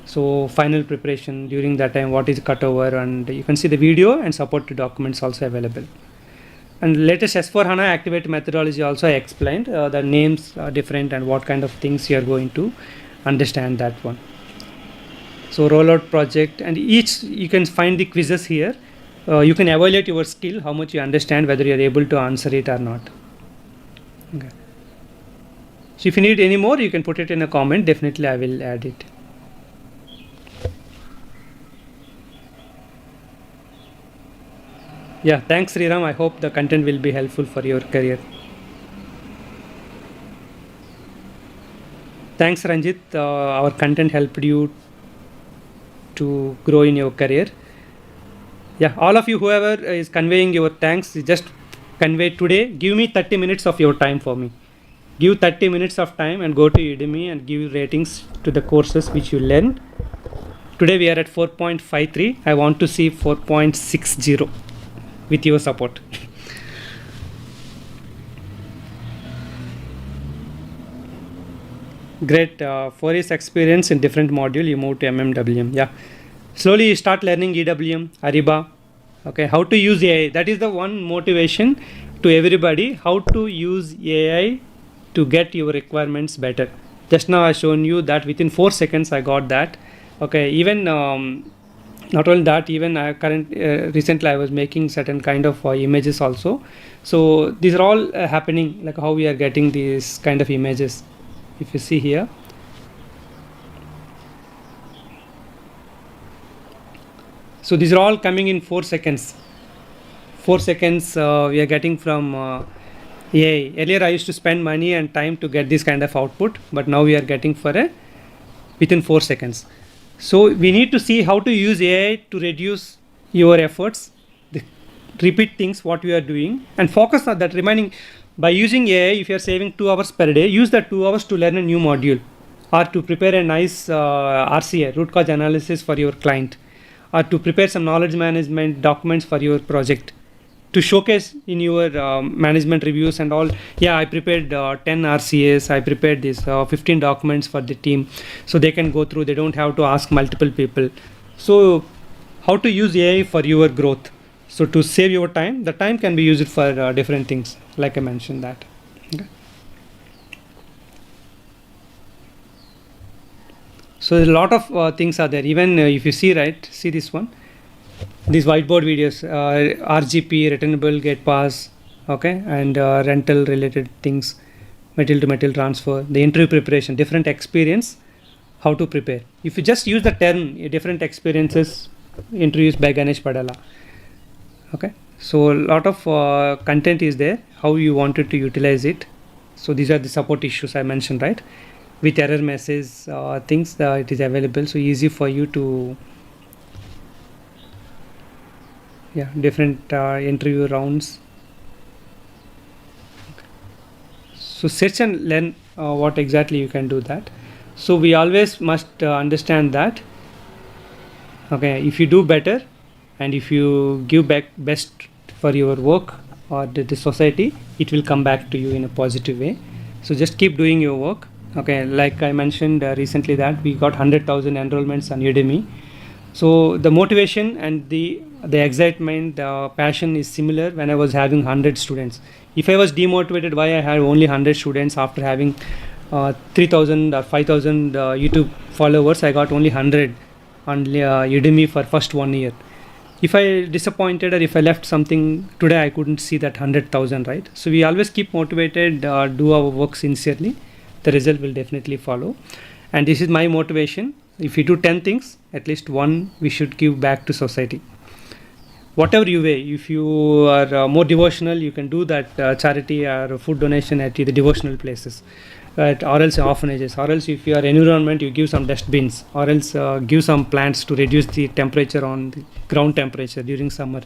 [SPEAKER 1] So final preparation, during that time, what is cutover, and you can see the video and support documents also available. And latest S4HANA activate methodology also I explained. The names are different and what kind of things you are going to understand that one. So rollout project, and each you can find the quizzes here. You can evaluate your skill, how much you understand, whether you are able to answer it or not. Okay. So if you need any more, you can put it in a comment. Definitely I will add it. Yeah, thanks Sriram. I hope the content will be helpful for your career. Thanks Ranjit. Our content helped you to grow in your career. Yeah, all of you, whoever is conveying your thanks, just convey today. Give me 30 minutes of your time for me. Give 30 minutes of time and go to Udemy and give ratings to the courses which you learned. Today we are at 4.53. I want to see 4.60 with your support. Great. 4 years experience in different module, you move to MMWM. Yeah. Slowly you start learning EWM, Ariba. Okay, how to use AI. That is the one motivation to everybody, how to use AI to get your requirements better. Just now I shown you that within 4 seconds I got that. Okay, even not only that, even recently I was making certain kind of images also. So these are all happening, like how we are getting these kind of images. If you see here, so these are all coming in 4 seconds. 4 seconds we are getting from AI. Earlier I used to spend money and time to get this kind of output, but now we are getting for within 4 seconds. So we need to see how to use AI to reduce your efforts, repeat things what you are doing, and focus on that remaining. By using AI, if you are saving 2 hours per day, use that 2 hours to learn a new module, or to prepare a nice RCA, root cause analysis for your client, or to prepare some knowledge management documents for your project, to showcase in your management reviews and all. Yeah, I prepared 10 RCAs, I prepared this 15 documents for the team, so they can go through, they don't have to ask multiple people. So how to use AI for your growth. So to save your time, the time can be used for different things, like I mentioned that. Okay. So a lot of things are there. Even if you see, right, see this one, these whiteboard videos, RGP, returnable gate pass, okay, and rental related things, material to material transfer, the interview preparation, different experience, how to prepare. If you just use the term, different experiences, interviews by Ganesh Padala. Okay, so a lot of content is there, how you wanted to utilize it. So these are the support issues I mentioned, right? with error message things. It is available, so easy for you to different interview rounds. So search and learn what exactly you can do that. So we always must understand that, okay, if you do better and if you give back best for your work or the society, it will come back to you in a positive way. So just keep doing your work. Okay, like I mentioned recently that we got 100,000 enrollments on Udemy. So the motivation and the excitement, passion is similar when I was having 100 students. If I was demotivated, why I had only 100 students after having 3,000 or 5,000 YouTube followers, I got only 100 on Udemy for first 1 year. If I disappointed or if I left something today, I couldn't see that 100,000, right? So we always keep motivated, do our work sincerely. The result will definitely follow. And this is my motivation. If you do 10 things, at least one we should give back to society. Whatever you weigh, if you are more devotional, you can do that charity or food donation at the devotional places, right? Or else orphanages, or else if you are environment, you give some dustbins, or else give some plants to reduce the temperature on the ground temperature during summer.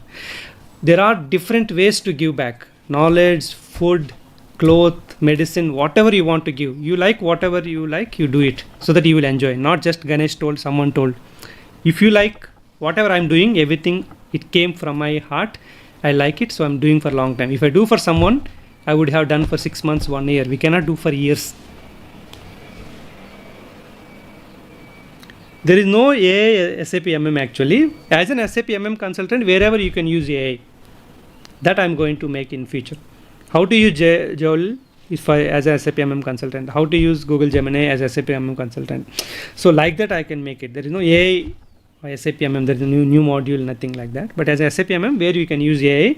[SPEAKER 1] There are different ways to give back: knowledge, food, cloth, medicine, whatever you want to give. You like whatever you like, you do it so that you will enjoy. Not just Ganesh told, someone told. If you like whatever I'm doing, everything, it came from my heart. I like it, so I'm doing for a long time. If I do for someone, I would have done for 6 months, 1 year. We cannot do for years. There is no AI SAP MM actually. As an SAP MM consultant, wherever you can use AI, that I'm going to make in future. How to use Joel as a SAP MM consultant. How to use Google Gemini as a SAP MM consultant. So like that I can make it. There is no AI or SAP MM. There is a new module, nothing like that. But as a SAP MM, where you can use AI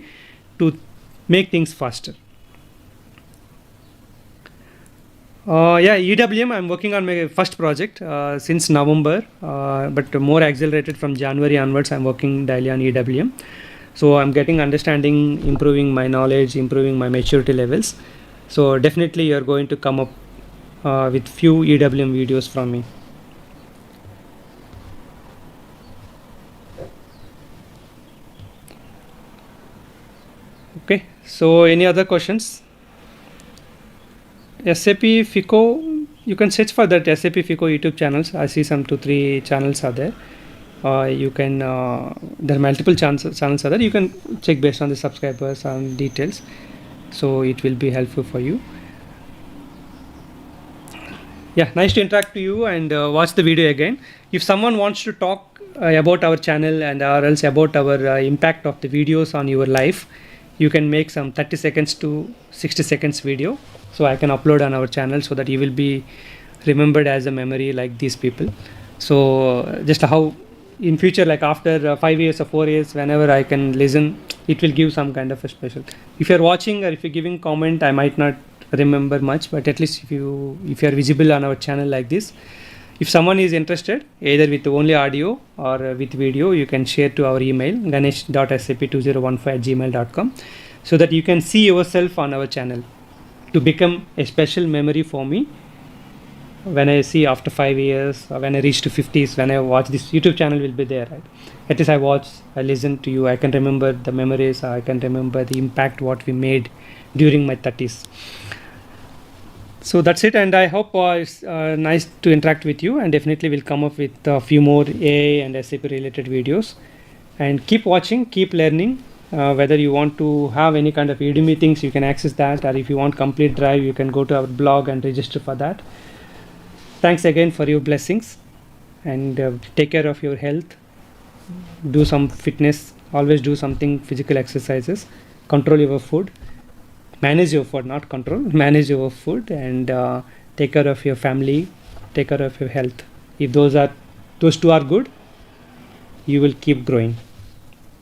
[SPEAKER 1] to make things faster. EWM, I'm working on my first project since November, but more accelerated from January onwards. I'm working daily on EWM. So I'm getting understanding, improving my knowledge, improving my maturity levels. So definitely you're going to come up with few EWM videos from me. Okay, so any other questions? SAP FICO, you can search for that SAP FICO YouTube channels. I see some 2-3 channels are there. You can there are multiple channels are there. You can check based on the subscribers and details, so it will be helpful for you. Yeah, nice to interact to you, and watch the video again. If someone wants to talk about our channel and or else about our impact of the videos on your life, you can make some 30 seconds to 60 seconds video, so I can upload on our channel so that you will be remembered as a memory like these people. So just how in future, like after 5 years or 4 years, whenever I can listen, it will give some kind of a special. If you're watching or if you're giving comment, I might not remember much, but at least if you are visible on our channel like this, if someone is interested either with only audio or with video, you can share to our email ganesh.sap2015@gmail.com, so that you can see yourself on our channel to become a special memory for me. When I see after 5 years or when I reach to 50s, when I watch this YouTube channel will be there, right? At least I watch, I listen to you, I can remember the memories, I can remember the impact what we made during my 30s. So that's it, and I hope it's nice to interact with you, and definitely will come up with a few more AI and SAP related videos. And keep watching, keep learning. Whether you want to have any kind of Udemy things, you can access that, or if you want complete drive, you can go to our blog and register for that. Thanks again for your blessings, and take care of your health. Do some fitness, always do something physical exercises, control your food, manage your food, not control, manage your food, and take care of your family, take care of your health. If those two are good, you will keep growing.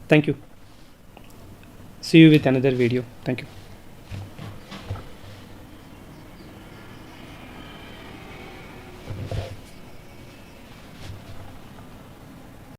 [SPEAKER 1] Thank you. See you with another video. Thank you.